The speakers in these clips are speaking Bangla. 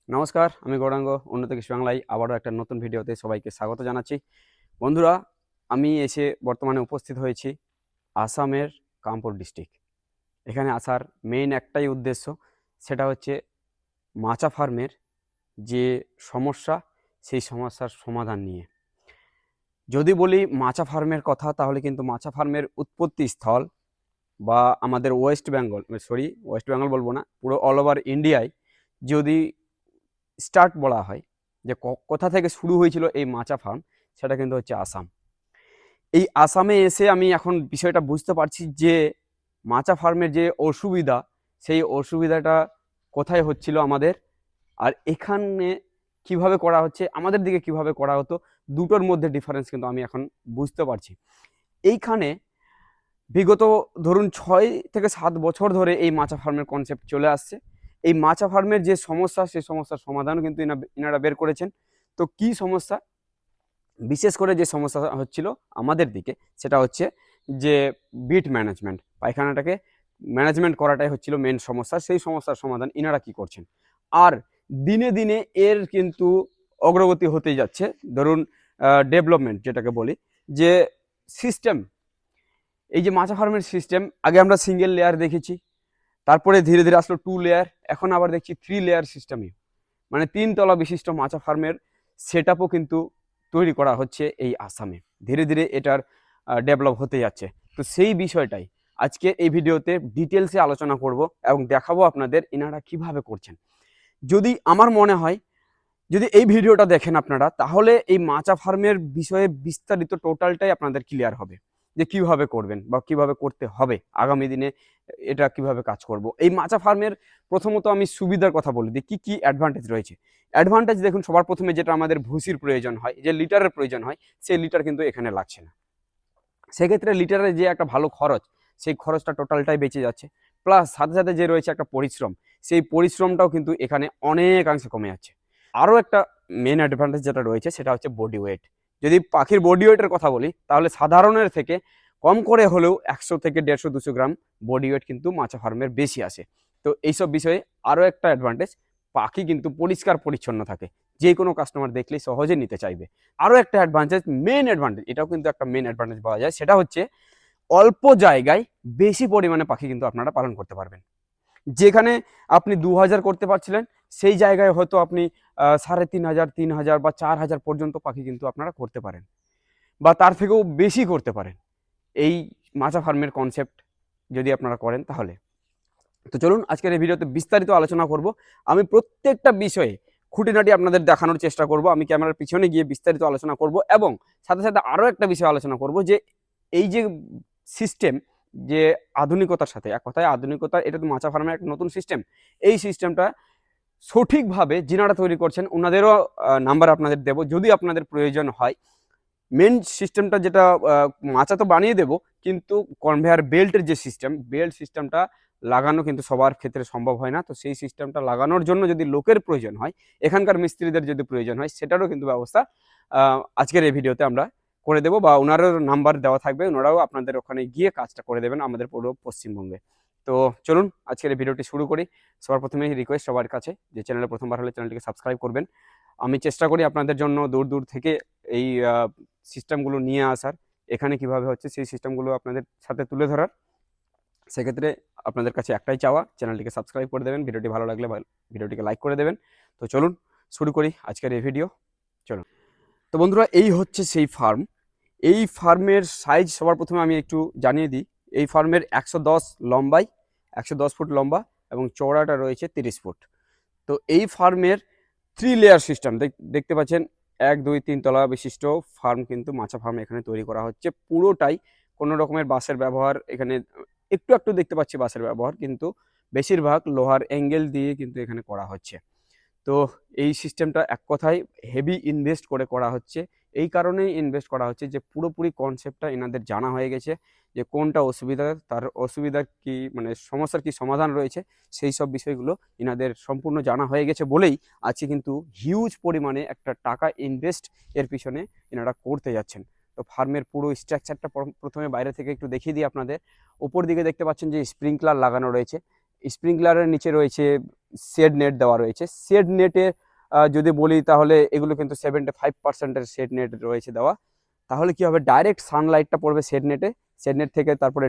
নমস্কার, আমি গৌরাঙ্গ। উন্নত কৃষি বাংলায় আবারও একটা নতুন ভিডিওতে সবাইকে স্বাগত জানাচ্ছি। বন্ধুরা, আমি এসে বর্তমানে উপস্থিত হয়েছি আসামের কামপুর ডিস্ট্রিক্ট। এখানে আসার মেইন একটাই উদ্দেশ্য, সেটা হচ্ছে মাচা ফার্মের যে সমস্যা, সেই সমস্যার সমাধান নিয়ে। যদি বলি মাচা ফার্মের কথা, তাহলে কিন্তু মাচা ফার্মের উৎপত্তি স্থল বা আমাদের ওয়েস্ট বেঙ্গল বলবো না, পুরো অল ওভার ইন্ডিয়ায় যদি স্টার্ট বলা হয় যে কোথা থেকে শুরু হয়েছিল এই মাচা ফার্ম, সেটা কিন্তু হচ্ছে আসাম। এই আসামে এসে আমি এখন বিষয়টা বুঝতে পারছি যে মাচা ফার্মের যে অসুবিধা, সেই অসুবিধাটা কোথায় হচ্ছিল আমাদের, আর এখানে কিভাবে করা হচ্ছে, আমাদের দিকে কিভাবে করা হতো, দুটোর মধ্যে ডিফারেন্স কিন্তু আমি এখন বুঝতে পারছি। এইখানে বিগত ধরুন 6 থেকে 7 বছর ধরে এই মাচা ফার্মের কনসেপ্ট চলে আসছে। এই মাচা ফার্মের যে সমস্যা, সেই সমস্যার সমাধানও কিন্তু ইনারা বের করেছেন। তো কি সমস্যা, বিশেষ করে যে সমস্যা হচ্ছিল আমাদের দিকে, সেটা হচ্ছে যে বিট ম্যানেজমেন্ট, পায়খানাটাকে ম্যানেজমেন্ট করাটাই হচ্ছিল মেন সমস্যা। সেই সমস্যার সমাধান ইনারা কি করছেন, আর দিনে দিনে এর কিন্তু অগ্রগতি হতেই যাচ্ছে। ধরুন ডেভেলপমেন্ট যেটাকে বলি, যে সিস্টেম, এই যে মাচা ফার্মের সিস্টেম, আগে আমরা সিঙ্গেল লেয়ার দেখেছি, তারপরে ধীরে ধীরে আসলো 2 লেয়ার, এখন আবার দেখছি 3 লেয়ার সিস্টেমে, মানে 3 তলা বিশিষ্ট মাচা ফার্মের সেট আপও কিন্তু তৈরি করা হচ্ছে এই আসামে। ধীরে ধীরে এটার ডেভেলপ হতে যাচ্ছে। তো সেই বিষয়টাই আজকে এই ভিডিওতে ডিটেলসে আলোচনা করব এবং দেখাবো আপনাদের এনারা কিভাবে করছেন। যদি আমার মনে হয়, যদি এই ভিডিওটা দেখেন আপনারা, তাহলে এই মাচা ফার্মের বিষয়ে বিস্তারিত টোটালটাই আপনাদের ক্লিয়ার হবে, যে কিভাবে করবেন বা কিভাবে করতে হবে আগামী দিনে, এটা কিভাবে কাজ করব। এই মাচা ফার্মের প্রথমত আমি সুবিধার কথা বলি, যে কি কি অ্যাডভান্টেজ রয়েছে। অ্যাডভান্টেজ দেখুন, সবার প্রথমে যেটা আমাদের ভুসির প্রয়োজন হয়, যে লিটারের প্রয়োজন হয়, সেই লিটার কিন্তু এখানে লাগছে না। সেক্ষেত্রে লিটারের যে একটা ভালো খরচ, সেই খরচটা টোটালটাই বেঁচে যাচ্ছে। প্লাস সাথে সাথে যে রয়েছে একটা পরিশ্রম, সেই পরিশ্রমটাও কিন্তু এখানে অনেকাংশে কমে যাচ্ছে। আরও একটা মেন অ্যাডভান্টেজ যেটা রয়েছে, সেটা হচ্ছে বডি ওয়েট। যদি পাখির বডি ওয়েটের কথা বলি, তাহলে সাধারণের থেকে কম করে হলেও 100 থেকে 150-200 গ্রাম বডি ওয়েট কিন্তু মাচা ফার্মের বেশি আসে। তো এইসব বিষয়ে আরও একটা অ্যাডভান্টেজ, পাখি কিন্তু পরিষ্কার পরিচ্ছন্ন থাকে, যে কোনো কাস্টমার দেখলেই সহজে নিতে চাইবে। আরও একটা অ্যাডভান্টেজ, মেন অ্যাডভান্টেজ, এটাও কিন্তু একটা মেন অ্যাডভান্টেজ পাওয়া যায়, সেটা হচ্ছে অল্প জায়গায় বেশি পরিমাণে পাখি কিন্তু আপনারা পালন করতে পারবেন। যেখানে আপনি 2000 করতে পারছিলেন, সেই জায়গায় হয়তো আপনি 3500, 3000 বা 4000 পর্যন্ত পাখি কিন্তু আপনারা করতে পারেন, বা তার থেকেও বেশি করতে পারেন এই মাচা ফার্মের কনসেপ্ট যদি আপনারা করেন তাহলে। তো চলুন আজকের এই ভিডিওতে বিস্তারিত আলোচনা করব। আমি প্রত্যেকটা বিষয়ে খুঁটিনাটি আপনাদের দেখানোর চেষ্টা করব। আমি ক্যামেরার পিছনে গিয়ে বিস্তারিত আলোচনা করব, এবং সাথে সাথে আরও একটা বিষয় আলোচনা করব, যে এই যে সিস্টেম, যে আধুনিকতার সাথে, এক কথায় আধুনিকতা, এটা তো মাচা ফার্মের একটা নতুন সিস্টেম। এই সিস্টেমটা সঠিকভাবে যিনারা তৈরি করছেন, ওনাদেরও নাম্বার আপনাদের দেব যদি আপনাদের প্রয়োজন হয়। মেন সিস্টেমটা যেটা, মাচা তো বানিয়ে দেব, কিন্তু কনভেয়ার বেল্টের যে বেল্ট সিস্টেমটা লাগানো কিন্তু সবার ক্ষেত্রে সম্ভব হয় না। তো সেই সিস্টেমটা লাগানোর জন্য যদি লোকের প্রয়োজন হয়, এখানকার মিস্ত্রিদের যদি প্রয়োজন হয়, সেটারও কিন্তু ব্যবস্থা আজকের এই ভিডিওতে আমরা করে দেবো, বা ওনারও নাম্বার দেওয়া থাকবে, ওনারাও আপনাদের ওখানে গিয়ে কাজটা করে দেবেন আমাদের পুরো পশ্চিমবঙ্গে। তো চলুন আজকের এই ভিডিওটি শুরু করি। সবার প্রথমেই রিকোয়েস্ট সবার কাছে, যে চ্যানেলে প্রথমবার হলে চ্যানেলটিকে সাবস্ক্রাইব করবেন। আমি চেষ্টা করি আপনাদের জন্য দূর দূর থেকে এই সিস্টেমগুলো নিয়ে আসার, এখানে কিভাবে হচ্ছে সেই সিস্টেমগুলো আপনাদের সাথে তুলে ধরার। সেক্ষেত্রে আপনাদের কাছে একটাই চাওয়া, চ্যানেলটিকে সাবস্ক্রাইব করে দেবেন, ভিডিওটি ভালো লাগলে ভিডিওটিকে লাইক করে দেবেন। তো চলুন শুরু করি আজকের এই ভিডিও। চলুন। তো বন্ধুরা, এই হচ্ছে সেই ফার্ম। এই ফার্মের সাইজ সবার প্রথমে আমি একটু জানিয়ে দিই। এই ফার্মের 110 লম্বাই, 110 ফুট লম্বা, এবং চওড়াটা রয়েছে 30 ফুট। তো এই ফার্মের 3 লেয়ার সিস্টেম দেখতে পাচ্ছেন, 1, 2, 3 তলা বিশিষ্ট ফার্ম কিন্তু মাছা ফার্ম এখানে তৈরি করা হচ্ছে পুরোটাই। কোনো রকমের বাঁশের ব্যবহার এখানে একটু একটু দেখতে পাচ্ছি বাঁশের ব্যবহার, কিন্তু বেশিরভাগ লোহার অ্যাঙ্গেল দিয়ে কিন্তু এখানে করা হচ্ছে। তো এই সিস্টেমটা এক কথায় হেভি ইনভেস্ট করে করা হচ্ছে। এই কারণেই ইনভেস্ট করা হচ্ছে যে পুরোপুরি কনসেপ্টটা এনাদের জানা হয়ে গেছে, যে কোনটা অসুবিধা, তার অসুবিধার কি, মানে সমস্যার কি সমাধান রয়েছে, সেই সব বিষয়গুলো এনাদের সম্পূর্ণ জানা হয়ে গেছে বলেই আজকে কিন্তু হিউজ পরিমাণে একটা টাকা ইনভেস্ট এর পিছনে এনারা করতে যাচ্ছেন। তো ফার্মের পুরো স্ট্রাকচারটা প্রথমে বাইরে থেকে একটু দেখিয়ে দিই আপনাদের। উপর দিকে দেখতে পাচ্ছেন যে স্প্রিংকলার লাগানো রয়েছে। স্প্রিংকলারের নিচে রয়েছে শেড নেট দেওয়া রয়েছে। শেড নেটে যদি বলি তাহলে এগুলো কিন্তু 75% শেড নেট রয়েছে দেওয়া। তাহলে কি হবে, ডাইরেক্ট সানলাইটটা পড়বে শেড নেটে, শেড নেট থেকে তারপরে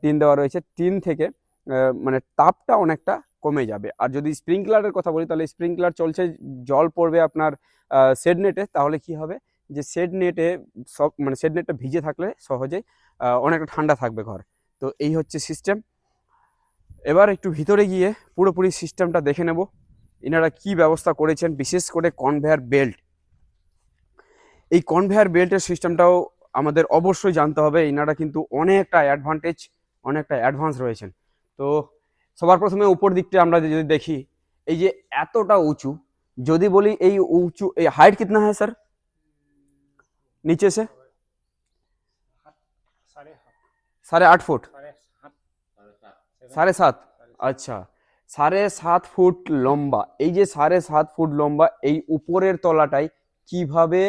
টিন দেওয়া রয়েছে, টিন থেকে মানে তাপটা অনেকটা কমে যাবে। আর যদি স্প্রিংকলারের কথা বলি তাহলে স্প্রিংকলার চলছে, জল পড়বে আপনার শেড নেটে, তাহলে কি হবে যে শেড নেটে সব মানে শেড নেটটা ভিজে থাকলে সহজেই অনেকটা ঠান্ডা থাকবে ঘর। তো এই হচ্ছে সিস্টেম। এবার একটু ভিতরে গিয়ে পুরোপুরি সিস্টেমটা দেখে নেব এনারা কি ব্যবস্থা করেছেন, বিশেষ করে কনভেয়ার বেল্ট। এই কনভেয়ার বেল্টের সিস্টেমটাও আমাদের অবশ্যই জানতে হবে। এনারা কিন্তু অনেকটা অ্যাডভান্স রয়েছেন। তো সবার প্রথমে উপর দিকটা আমরা যদি দেখি, এই যে এতটা উঁচু, যদি বলি এই উঁচু, এই হাইট কিतना है सर नीचे से? 8.5 ফুট, 7.5। আচ্ছা, 7.5 ফুট লম্বা। এই যে 7.5 ফুট লম্বা, এই উপরের তলাটাই কিভাবে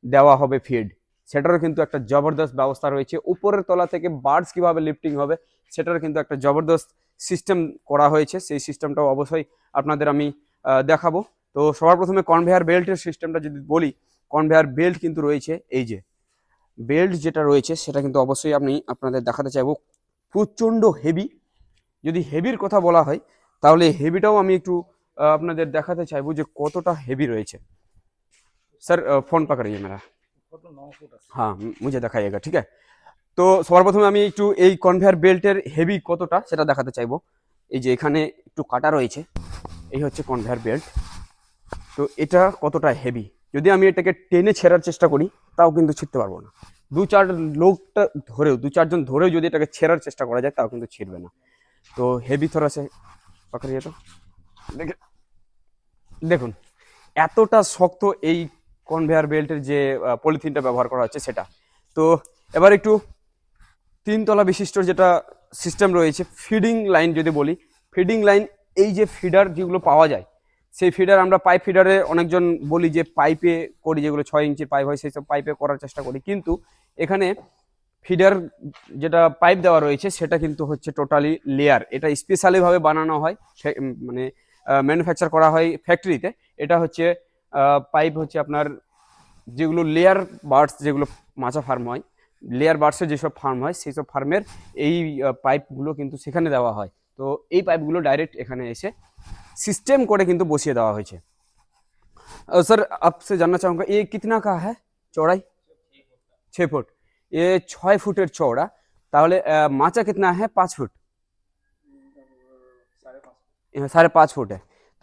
দেওয়া হবে ফিড, সেটারও কিন্তু একটা জবরদস্ত ব্যবস্থা রয়েছে। উপরের তলা থেকে বার্ডস কিভাবে লিফটিং হবে সেটারও কিন্তু একটা জবরদস্ত সিস্টেম করা হয়েছে। সেই সিস্টেমটাও অবশ্যই আপনাদের আমি দেখাবো। তো সবার প্রথমে কনভেয়ার বেল্টের সিস্টেমটা যদি বলি, কনভেয়ার বেল্ট কিন্তু রয়েছে, এই যে বেল্ট যেটা রয়েছে সেটা কিন্তু অবশ্যই আমি আপনাদের দেখাতে চাইবো, প্রচণ্ড হেভি। যদি হেভির কথা বলা হয় তাহলে হেভিটাও আমি একটু আপনাদের দেখাতে চাইবো যে কতটা হেভি রয়েছে। স্যার ফোন पकड़िए मेरा, हाँ मुझे দেখাইएगा, ঠিক আছে। তো সবার প্রথমে আমি একটু এই কনভেয়ার বেল্টের হেভি কতটা সেটা দেখাতে চাইবো। এই যে এখানে একটু কাটা রয়েছে, এই হচ্ছে কনভেয়ার বেল্ট। তো এটা কতটা হেভি, যদি আমি এটাকে টেনে ছেঁড়ার চেষ্টা করি তাও কিন্তু ছিঁড়তে পারবো না। দু চারজন ধরেও যদি এটাকে ছেঁড়ার চেষ্টা করা যায় তাও কিন্তু ছিঁড়বে না। তো হেভি থোড়া সে পাকড়িয়ে, তো দেখুন এতটা শক্ত এই কনভেয়ার বেল্টের যে পলিথিনটা ব্যবহার করা হচ্ছে সেটা। তো এবার একটু 3 তলা বিশিষ্ট যেটা সিস্টেম রয়েছে, ফিডিং লাইন যদি বলি, ফিডিং লাইন, এই যে ফিডার যেগুলো পাওয়া যায়, সেই ফিডার আমরা পাইপ ফিডারে অনেকজন বলি যে পাইপে করি, যেগুলো 6 ইঞ্চির পাইপ হয় সেই সব পাইপে করার চেষ্টা করি, কিন্তু এখানে ফিডার যেটা পাইপ দেওয়া রয়েছে সেটা কিন্তু হচ্ছে টোটালি লেয়ার। এটা স্পেশালিভাবে বানানো হয়, মানে ম্যানুফ্যাকচার করা হয় ফ্যাক্টরিতে। এটা হচ্ছে পাইপ হচ্ছে আপনার যেগুলো লেয়ার বার্ডস, যেগুলো মাছা ফার্ম হয়, লেয়ার বার্ডসের যেসব ফার্ম হয় সেই সব ফার্মের এই পাইপগুলো কিন্তু সেখানে দেওয়া হয়। তো এই পাইপগুলো ডাইরেক্ট এখানে এসে সিস্টেম করে কিন্তু বসিয়ে দেওয়া হয়েছে। सर आपसे जानना चाहूँगा ये कितना का है चौड़ाई? 6 ফুট। ये 6 ফুটের চওড়া, তাহলে মাচা कितना है? 5 ফুট, 5.5 ফুট।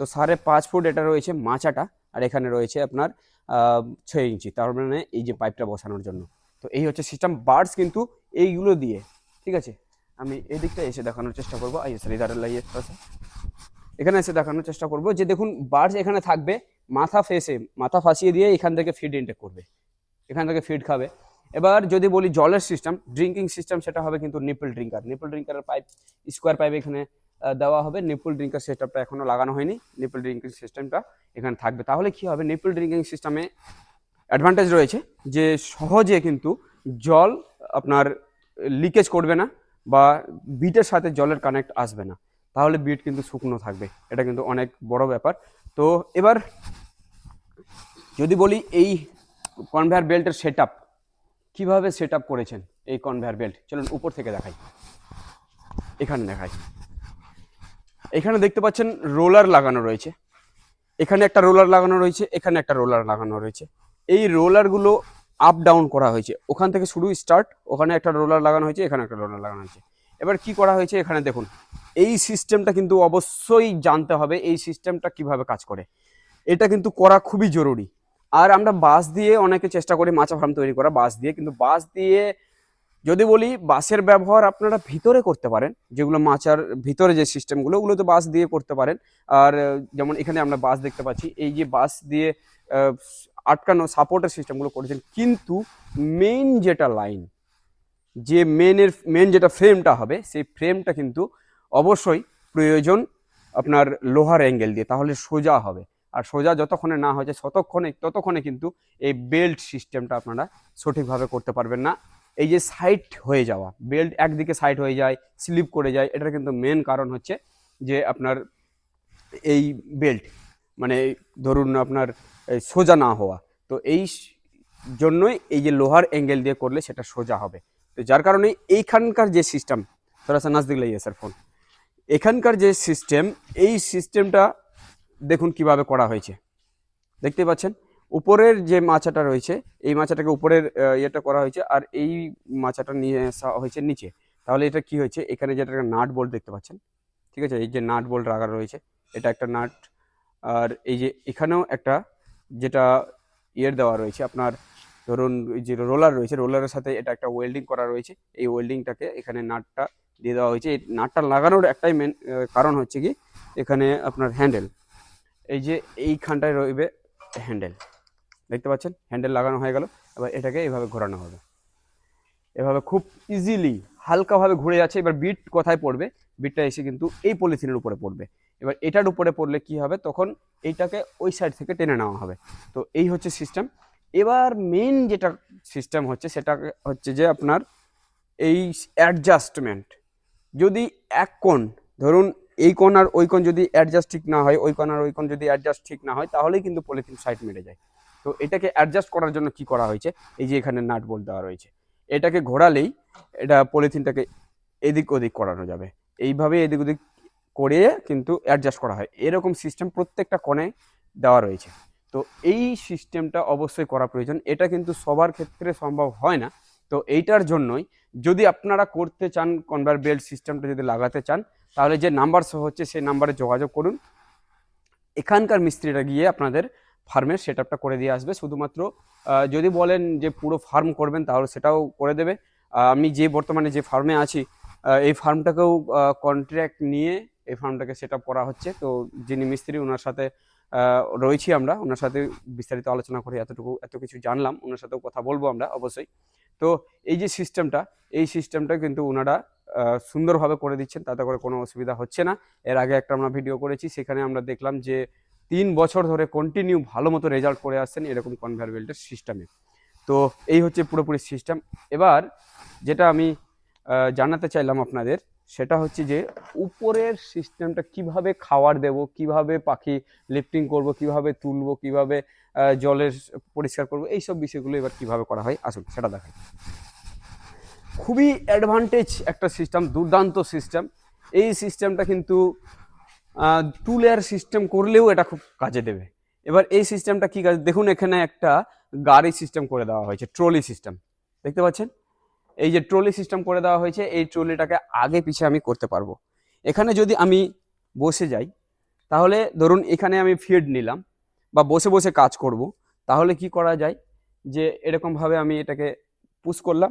তো 5.5 ফুট এটা রয়েছে মাচাটা, আর এখানে রয়েছে আপনার 6 ইঞ্চি, তার মানে এই যে পাইপটা বসানোর জন্য। তো এই হচ্ছে সিস্টেম। বার্ডস কিন্তু এইগুলো দিয়ে, ঠিক আছে, আমি এই দিকটা এসে দেখানোর চেষ্টা করবো। আইয়ে স্যার ইধার লাইয়ে, এখানে এসে দেখানোর চেষ্টা করবো যে দেখুন বার্ডস এখানে থাকবে, মাথা ফাঁসিয়ে দিয়ে এখান থেকে ফিড ইনটেক করবে, এখান থেকে ফিড খাবে। এবার যদি বলি জলের সিস্টেম, ড্রিঙ্কিং সিস্টেম, সেটা হবে কিন্তু নিপল ড্রিঙ্কারের পাইপ, স্কোয়ার পাইপ এখানে দেওয়া হবে। নিপল ড্রিঙ্কার সিস্টেমটা এখনো লাগানো হয়নি, নিপল ড্রিঙ্কিং সিস্টেমটা এখানে থাকবে। তাহলে কি হবে, নিপল ড্রিঙ্কিং সিস্টেমে অ্যাডভান্টেজ রয়েছে যে সহজে কিন্তু জল আপনার লিকেজ করবে না, বা বিটের সাথে জলের কানেক্ট আসবে না, তাহলে বিট কিন্তু শুকনো থাকবে। এটা কিন্তু অনেক বড় ব্যাপার। তো এবার যদি বলি এই কনভেয়ার বেল্টের সেটআপ, কিভাবে সেটআপ করেছেন এই কনভেয়ার বেল্ট, চলুন উপর থেকে দেখাই। এখানে দেখাই, এখানে দেখতে পাচ্ছেন রোলার লাগানো রয়েছে, এখানে একটা রোলার লাগানো রয়েছে, এখানে একটা রোলার লাগানো রয়েছে। এই রোলারগুলো আপ ডাউন করা হয়েছে, ওখান থেকে শুরু স্টার্ট, ওখানে একটা রোলার লাগানো হয়েছে, এখানে একটা রোলার লাগানো হয়েছে। এবার কি করা হয়েছে এখানে দেখুন, এই সিস্টেমটা কিন্তু অবশ্যই জানতে হবে, এই সিস্টেমটা কিভাবে কাজ করে, এটা কিন্তু করা খুবই জরুরি। আর আমরা বাঁশ দিয়ে অনেকে চেষ্টা করি মাছা ফার্ম তৈরি করা বাঁশ দিয়ে, কিন্তু বাঁশ দিয়ে যদি বলি বাঁশের ব্যবহার আপনারা ভিতরে করতে পারেন, যেগুলো মাচার ভিতরে যে সিস্টেমগুলো, ওগুলো তো বাঁশ দিয়ে করতে পারেন। আর যেমন এখানে আমরা বাঁশ দেখতে পাচ্ছি, এই যে বাঁশ দিয়ে আটকানো সাপোর্টের সিস্টেমগুলো করেছেন, কিন্তু মেইন যেটা লাইন, যে মেন যেটা ফ্রেমটা হবে, সেই ফ্রেমটা কিন্তু অবশ্যই প্রয়োজন আপনার লোহার অ্যাঙ্গেল দিয়ে, তাহলে সোজা হবে। আর সোজা যতক্ষণে না হয়েছে ততক্ষণে কিন্তু এই বেল্ট সিস্টেমটা আপনারা সঠিকভাবে করতে পারবেন না। এই যে সাইড হয়ে যাওয়া, বেল্ট একদিকে সাইড হয়ে যায়, স্লিপ করে যায়, এটার কিন্তু মেন কারণ হচ্ছে যে আপনার এই বেল্ট মানে ধরুন আপনার সোজা না হওয়া। তো এই জন্যই এই যে লোহার অ্যাঙ্গেল দিয়ে করলে সেটা সোজা হবে। তো যার কারণে এইখানকার যে সিস্টেম, থোড়া সা নজদিক লাইয়ে স্যার ফোন, এখানকার যে সিস্টেম, এই সিস্টেমটা দেখুন কিভাবে করা হয়েছে। দেখতে পাচ্ছেন উপরের যে মাচাটা রয়েছে, এই মাচাটাকে উপরের ইয়েটা করা হয়েছে, আর এই মাচাটা নিয়ে আসা হয়েছে নিচে। তাহলে এটা কি হয়েছে, এখানে যেটা নাট বোল্ট দেখতে পাচ্ছেন, ঠিক আছে, এই যে নাট বোল্ট রাখা রয়েছে, এটা একটা নাট। আর এই যে এখানেও একটা যেটা ইয়ের দেওয়া রয়েছে আপনার, ধরুন যে রোলার রয়েছে, রোলারের সাথে এটা একটা ওয়েল্ডিং করা রয়েছে, এই ওয়েল্ডিংটাকে এখানে নাটটা দিয়ে দেওয়া হয়েছে। এই নাটটা লাগানোর একটাই মেন কারণ হচ্ছে কি, এখানে আপনার হ্যান্ডেল, এই যে এইখানটায় রইবে হ্যান্ডেল, দেখতে পাচ্ছেন হ্যান্ডেল লাগানো হয়ে গেল। এবার এটাকে এইভাবে ঘোরানো হবে, এভাবে খুব ইজিলি হালকাভাবে ঘুরে যাচ্ছে। এবার বিট কোথায় পড়বে, বিটটা এসে কিন্তু এই পলিথিনের উপরে পড়বে। এবার এটার উপরে পড়লে কি হবে, তখন এইটাকে ওই সাইড থেকে টেনে নেওয়া হবে। তো এই হচ্ছে সিস্টেম। এবার মেন যেটা সিস্টেম হচ্ছে সেটা হচ্ছে যে আপনার এই অ্যাডজাস্টমেন্ট। যদি এক কোণ, ধরুন এই কোণ আর ওই কোণ যদি অ্যাডজাস্ট ঠিক না হয়, ওই কোণ আর ওই কোণ যদি অ্যাডজাস্ট ঠিক না হয়, তাহলেই কিন্তু পলিথিন সাইড মেরে যায়। তো এটাকে অ্যাডজাস্ট করার জন্য কি করা হয়েছে, এই যে এখানে নাট বোল্ট দেওয়া রয়েছে, এটাকে ঘোরালেই এটা পলিথিনটাকে এদিক ওদিক করানো যাবে। এইভাবে এদিক ওদিক করে কিন্তু অ্যাডজাস্ট করা হয়, এরকম সিস্টেম প্রত্যেকটা কোণে দেওয়া রয়েছে। তো এই সিস্টেমটা অবশ্যই করা প্রয়োজন, এটা কিন্তু সবার ক্ষেত্রে সম্ভব হয় না। তো এইটার জন্যই যদি আপনারা করতে চান, কনভেয়ার বেল্ট সিস্টেমটা যদি লাগাতে চান, তাহলে যে নাম্বার সহ হচ্ছে সেই নাম্বারে যোগাযোগ করুন। এখানকার মিস্ত্রিরা গিয়ে আপনাদের ফার্মের সেট আপটা করে দিয়ে আসবে। শুধুমাত্র যদি বলেন যে পুরো ফার্ম করবেন, তাহলে সেটাও করে দেবে। আমি যে বর্তমানে যে ফার্মে আছি, এই ফার্মটাকেও কন্ট্রাক্ট নিয়ে এই ফার্মটাকে সেট আপ করা হচ্ছে। তো যিনি মিস্ত্রি, ওনার সাথে রয়েছি আমরা, ওনার সাথে বিস্তারিত আলোচনা করে এত কিছু জানলাম, ওনার সাথেও কথা বলবো আমরা অবশ্যই। তো এই যে সিস্টেমটা, এই সিস্টেমটা কিন্তু ওনারা সুন্দরভাবে করে দিচ্ছেন, তাতে করে কোনো অসুবিধা হচ্ছে না। এর আগে একটা আমরা ভিডিও করেছি, সেখানে আমরা দেখলাম যে 3 বছর ধরে কন্টিনিউ ভালো মতো রেজাল্ট করে আসছেন এরকম কনভেয়ার বেল্টের সিস্টেমে। তো এই হচ্ছে পুরোপুরি সিস্টেম। এবার যেটা আমি জানাতে চাইলাম আপনাদের, সেটা হচ্ছে যে উপরের সিস্টেমটা কিভাবে খাবার দেব, কিভাবে পাখি লিফটিং করব, কিভাবে তুলবো, কিভাবে জলের পরিষ্কার করব, এইসব বিষয়গুলো এবার কিভাবে করা হয় আসুন সেটা দেখাই। খুবই অ্যাডভান্টেজ একটা সিস্টেম, দুর্দান্ত সিস্টেম। এই সিস্টেমটা কিন্তু 2 লেয়ার সিস্টেম করলেও এটা খুব কাজে দেবে। এবার এই সিস্টেমটা কি কাজ, দেখুন এখানে একটা গাড়ি সিস্টেম করে দেওয়া হয়েছে, ট্রলি সিস্টেম, দেখতে পাচ্ছেন এই যে ট্রলি সিস্টেম করে দেওয়া হয়েছে। এই ট্রলিটাকে আগে পিছে আমি করতে পারবো। এখানে যদি আমি বসে যাই, তাহলে ধরুন এখানে আমি ফিড নিলাম বা বসে বসে কাজ করব, তাহলে কি করা যায়, যে এরকমভাবে আমি এটাকে পুশ করলাম,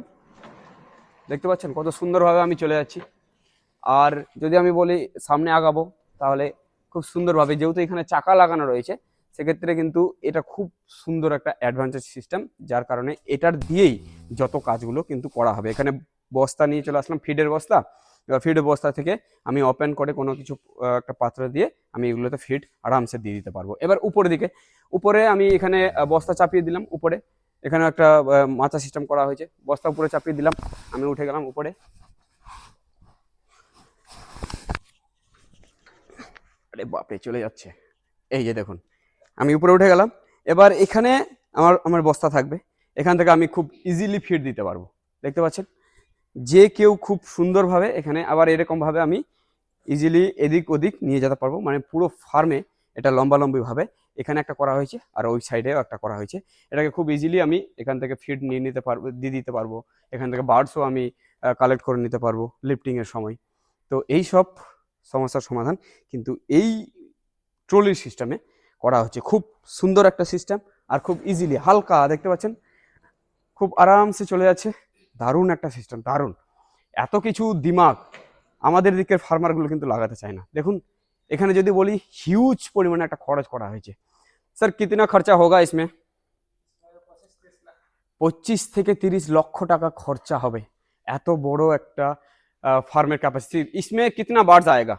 দেখতে পাচ্ছেন কত সুন্দরভাবে আমি চলে যাচ্ছি। আর যদি আমি বলি সামনে আগাবো, তাহলে খুব সুন্দরভাবে, যেহেতু এখানে চাকা লাগানো রয়েছে, সেক্ষেত্রে কিন্তু এটা খুব সুন্দর একটা অ্যাডভান্টেজ সিস্টেম, যার কারণে এটার দিয়েই যত কাজগুলো কিন্তু করা হবে। এখানে বস্তা নিয়ে চলে আসলাম, ফিডের বস্তা। এবার ফিডের বস্তা থেকে আমি ওপেন করে কোনো কিছু একটা পাত্র দিয়ে আমি এগুলোতে ফিড আরামসে দিয়ে দিতে পারবো। এবার উপরের দিকে, উপরে আমি এখানে বস্তা চাপিয়ে দিলাম উপরে, এখানে একটা মাচা সিস্টেম করা হয়েছে, বস্তা উপরে চাপিয়ে দিলাম, আমি উঠে গেলাম উপরে। আরে বাপরে, চলে যাচ্ছে, এই যে দেখুন আমি উপরে উঠে গেলাম। এবার এখানে আমার আমার বস্তা থাকবে, এখান থেকে আমি খুব ইজিলি ফিড দিতে পারবো, দেখতে পাচ্ছেন যে কেউ খুব সুন্দরভাবে এখানে আবার এরকমভাবে আমি ইজিলি এদিক ওদিক নিয়ে যেতে পারবো। মানে পুরো ফার্মে এটা লম্বালম্বিভাবে এখানে একটা করা হয়েছে, আর ওই সাইডেও একটা করা হয়েছে। এটাকে খুব ইজিলি আমি এখান থেকে ফিড নিয়ে নিতে পারবো, দিয়ে দিতে পারবো। এখান থেকে বার্ডসও আমি কালেক্ট করে নিতে পারবো লিফটিংয়ের সময়। তো এই সব সমস্যার সমাধান কিন্তু এই ট্রলির সিস্টেমে করা হচ্ছে। খুব সুন্দর একটা সিস্টেম, আর খুব ইজিলি হালকা, দেখতে পাচ্ছেন খুব আরামসে চলে যাচ্ছে। দারুণ একটা সিস্টেম, দারুণ। এত কিছু দিমাগ আমাদের দিকের ফার্মারগুলো কিন্তু লাগাতে চায় না। দেখুন এখানে যদি বলি হিউজ পরিমাণে একটা খরচ করা হয়েছে। স্যার কিতনা খরচা হোগা ইসমে? 25 থেকে 30 লক্ষ টাকা খরচা হবে এত বড় একটা ফার্মের ক্যাপাসিটি। ইসমে কিতনা বার্ডস আয়েগা?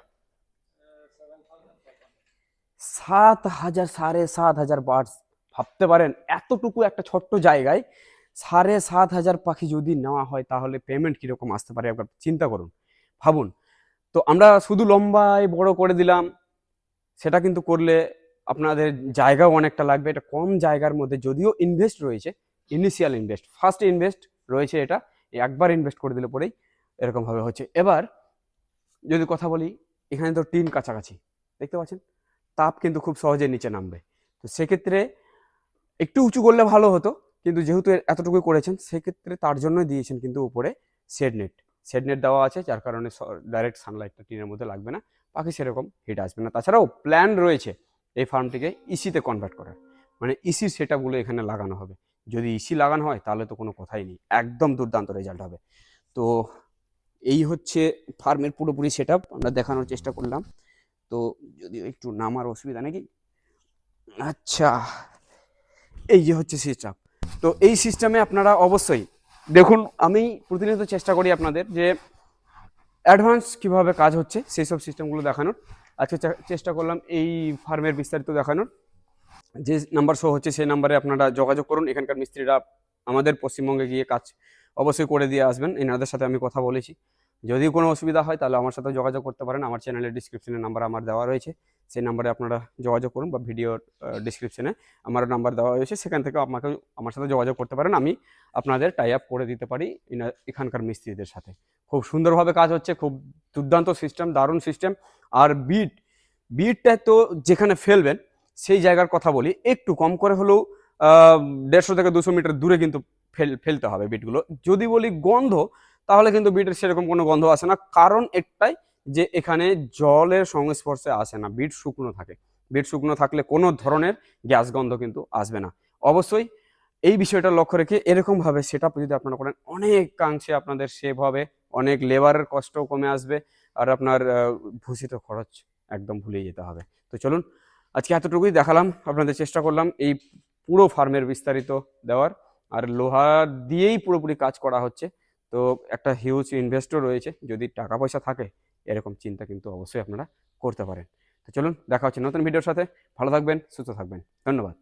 7,000, 7,500 বার্ডস। ভাবতে পারেন এতটুকু একটা ছোট্ট জায়গায় 7,500 পাখি যদি নেওয়া হয় তাহলে পেমেন্ট কীরকম আসতে পারে একবার চিন্তা করুন, ভাবুন। তো আমরা শুধু লম্বায় বড় করে দিলাম, সেটা কিন্তু করলে আপনাদের জায়গাও অনেকটা লাগবে। এটা কম জায়গার মধ্যে, যদিও ইনভেস্ট রয়েছে, ইনিশিয়াল ইনভেস্ট, ফার্স্ট ইনভেস্ট রয়েছে, এটা একবার ইনভেস্ট করে দিলে পরেই এরকমভাবে হচ্ছে। এবার যদি কথা বলি, এখানে তো টিন কাছাকাছি দেখতে পাচ্ছেন, তাপ কিন্তু খুব সহজে নিচে নামবে। তো সেক্ষেত্রে একটু উঁচু করলে ভালো হতো, কিন্তু যেহেতু এতটুকুই করেছেন সেক্ষেত্রে তার জন্যই দিয়েছেন কিন্তু উপরে শেড নেট দেওয়া আছে, যার কারণে ডাইরেক্ট সানলাইটটা টিনের মধ্যে লাগবে না, পাখি সেরকম হিট আসবে না। তাছাড়াও প্ল্যান রয়েছে এই ফার্মটিকে ইসিতে কনভার্ট করার, মানে ইসির সেটআপগুলো এখানে লাগানো হবে। যদি ইসি লাগানো হয় তাহলে তো কোনো কথাই নেই, একদম দুর্দান্ত রেজাল্ট হবে। তো এই হচ্ছে ফার্মের পুরোপুরি সেটআপ, আমরা দেখানোর চেষ্টা করলাম। তো যদিও একটু নামার অসুবিধা নাকি, আচ্ছা, এই যে হচ্ছে সিস্টেম। তো এই সিস্টেমে আপনারা অবশ্যই দেখুন, আমি প্রতিনিয়ত চেষ্টা করি আপনাদের যে অ্যাডভান্স কিভাবে কাজ হচ্ছে সেই সব সিস্টেমগুলো দেখানোর। আজকে চেষ্টা করলাম এই ফার্মের বিস্তারিত দেখানোর। যে নাম্বার শো হচ্ছে সেই নাম্বারে আপনারা যোগাযোগ করুন। এখানকার মিস্ত্রিরা আমাদের পশ্চিমবঙ্গে গিয়ে কাজ অবশ্যই করে দিয়ে আসবেন, এনাদের সাথে আমি কথা বলেছি। যদি কোনো অসুবিধা হয় তাহলে আমার সাথে যোগাযোগ করতে পারেন। আমার চ্যানেলের ডিসক্রিপশনে নাম্বার আমার দেওয়া রয়েছে, সেই নাম্বারে আপনারা যোগাযোগ করুন, বা ভিডিওর ডিসক্রিপশনে আমার নাম্বার দেওয়া রয়েছে, সেখান থেকে আমার সাথে যোগাযোগ করতে পারেন। আমি আপনাদের টাই আপ করে দিতে পারি এখানকার মিস্ত্রিদের সাথে। খুব সুন্দরভাবে কাজ হচ্ছে, খুব দুর্দান্ত সিস্টেম, দারুণ সিস্টেম। আর বিটটা তো যেখানে ফেলবেন সেই জায়গার কথা বলি, একটু কম করে হলেও 150 থেকে 200 মিটার দূরে কিন্তু ফেলতে হবে বিটগুলো। যদি বলি গন্ধ, তাহলে কিন্তু বিটের সেরকম কোনো গন্ধ আসে না, কারণ একটাই যে এখানে জলের সংস্পর্শে আসে না, বিট শুকনো থাকে। বিট শুকনো থাকলে কোনো ধরনের গ্যাস গন্ধ কিন্তু আসবে না। অবশ্যই এই বিষয়টা লক্ষ্য রেখে এরকমভাবে সেটআপ যদি আপনারা করেন, অনেকাংশে আপনাদের সেভ হবে, অনেক লেবারের কষ্টও কমে আসবে, আর আপনার ভূষিত খরচ একদম ভুলে যেতে হবে। তো চলুন, আজকে এতটুকুই দেখালাম, আপনাদের চেষ্টা করলাম এই পুরো ফার্মের বিস্তারিত দেওয়ার। আর লোহা দিয়েই পুরোপুরি কাজ করা হচ্ছে, তো একটা হিউজ ইনভেস্টও রয়েছে। যদি টাকা পয়সা থাকে এরকম চিন্তা কিন্তু অবশ্যই আপনারা করতে পারেন। তো চলুন, দেখা হচ্ছে নতুন ভিডিওর সাথে। ভালো থাকবেন, সুস্থ থাকবেন, ধন্যবাদ।